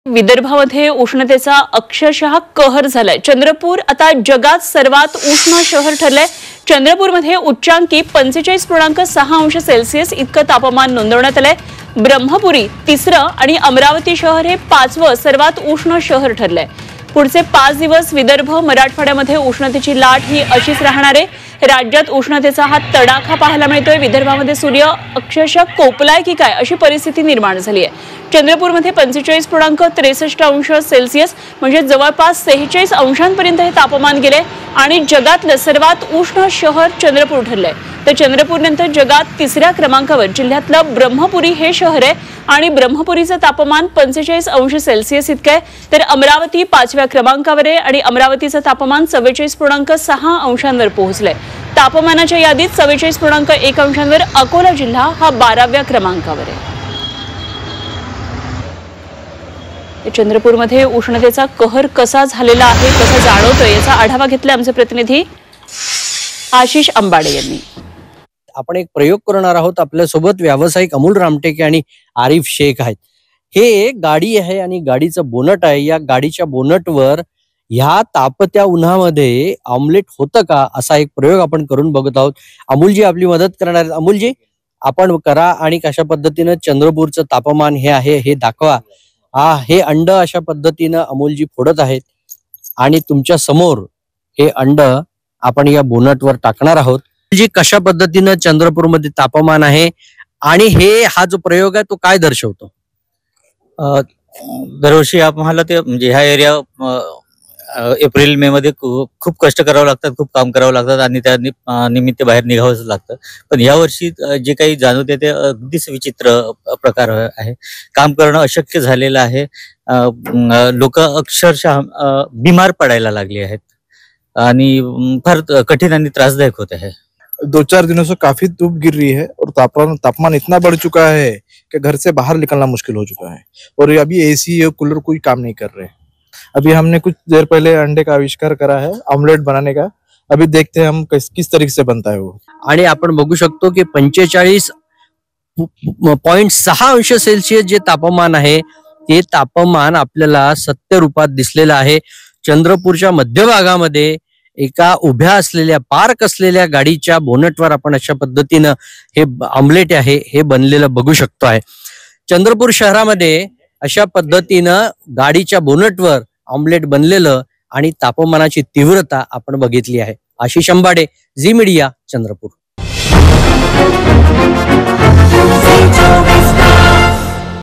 विदर्भामध्ये उष्णतेचा अक्षरशः कहर झालाय। चंद्रपूर आता जगात सर्वात उष्ण शहर ठरलंय। चंद्रपूरमध्ये उच्चांकी 45.6 अंश सेल्सिअस इतकं तापमान नोंदवण्यात आलंय। ब्रह्मपुरी तिसरं आणि अमरावती शहर हे 5वं सर्वात उष्ण शहर ठरलंय। पुढचे 5 दिवस विदर्भ मराठवाड्यामध्ये उष्णतेची लाट ही अशीच राहणार आहे। राज्यात उष्णतेचा हा तडाखा पाहायला मिळतोय। विदर्भामध्ये सूर्य अक्षरशः कोपलाय की काय अशी परिस्थिती निर्माण झाली आहे। चंद्रपूरमध्ये 45.63 अंश सेल्सिअस म्हणजे जवळपास 46 अंशांपर्यंत हे तापमान गेले आणि जगातलं सर्वात उष्ण शहर चंद्रपूर ठरलंय। तर चंद्रपूरनंतर जगात 3ऱ्या क्रमांकावर जिल्ह्यातलं ब्रह्मपुरी हे शहर आहे आणि ब्रह्मपुरीचं तापमान 45 अंश सेल्सिअस इतकं आहे। तर अमरावती 5व्या क्रमांकावर आहे आणि अमरावतीचं तापमान 44.6 अंशांवर पोहोचलंय। तापमानाच्या यादीत 44.1 अंशांवर अकोला जिल्हा हा 12व्या क्रमांकावर आहे। चंद्रपूरमध्ये उष्णतेचा कहर कसा झालेला आहे, कसा जाणवतोय याचा आढावा घेतला आमचे प्रतिनिधी आशिष अंबाडे यांनी। आपण एक प्रयोग करणार आहोत। आपल्या सोबत व्यावसायिक अमोल रामटेके आणि आरिफ शेख आहेत। हे एक गाडी आहे आणि गाडीचं बोनट आहे। या गाडीच्या बोनटवर ह्या तापत्या उन्हामध्ये ऑमलेट होतं का असा एक प्रयोग आपण करून बघत आहोत। अमोलजी आपली मदत करणार आहेत। अमोलजी आपण करा आणि कशा पद्धतीने चंद्रपूरचं तापमान हे आहे हे दाखवा। हे अंड अशा पद्धतीनं अमोलजी फोडत आहेत आणि तुमच्या समोर हे अंड आपण या बोनटवर टाकणार आहोत। जी कशा पद्धतीनं चंद्रपूरमध्ये तापमान आहे आणि हा जो प्रयोग आहे तो काय दर्शवतो? दरवर्षी आम्हाला ते म्हणजे ह्या एरिया एप्रिल मे मध्ये खूप कष्ट करावं लागतात, खूप काम करावं लागतात आणि त्या निमित्त बाहेर निघावंच लागतं। पण या वर्षी जे काही जाणवते ते अगदीच विचित्र प्रकार आहे। काम करणं अशक्य झालेलं आहे। लोक अक्षरशः बिमार पडायला लागले आहेत आणि फार कठीण आणि त्रासदायक होत आहे। 2-4 दिनों से काफी धूप गिर रही है और तापमान इतना बढ़ चुका है कि घर से बाहर निकलना मुश्किल हो चुका है और अभी एसी या कूलर कोई काम नहीं कर रहे। अभी हमने कुछ देर पहले अंडे का आविष्कार करा है ऑमलेट बनाने का। अभी देखते हैं हम किस तरीके से बनता है वो। आणि आपण बघू शकतो की 45.6 अंश सेल्सिअस जे तापमान आहे ते तापमान आपल्याला सत्य रूपात दिसलेलं आहे। चंद्रपूरच्या मध्यभागामध्ये एका उभ्या असलेल्या पार्क असलेल्या गाडीच्या बोनटवर आपण अशा पद्धतीनं हे ऑमलेट आहे हे बनलेलं बघू शकतो आहे। चंद्रपूर शहरामध्ये अशा पद्धतीनं गाडीच्या बोनटवर ऑमलेट बनलेलं आणि तापमानाची तीव्रता आपण बघितली आहे। Ashish Ambade, Zee Media, Chandrapur.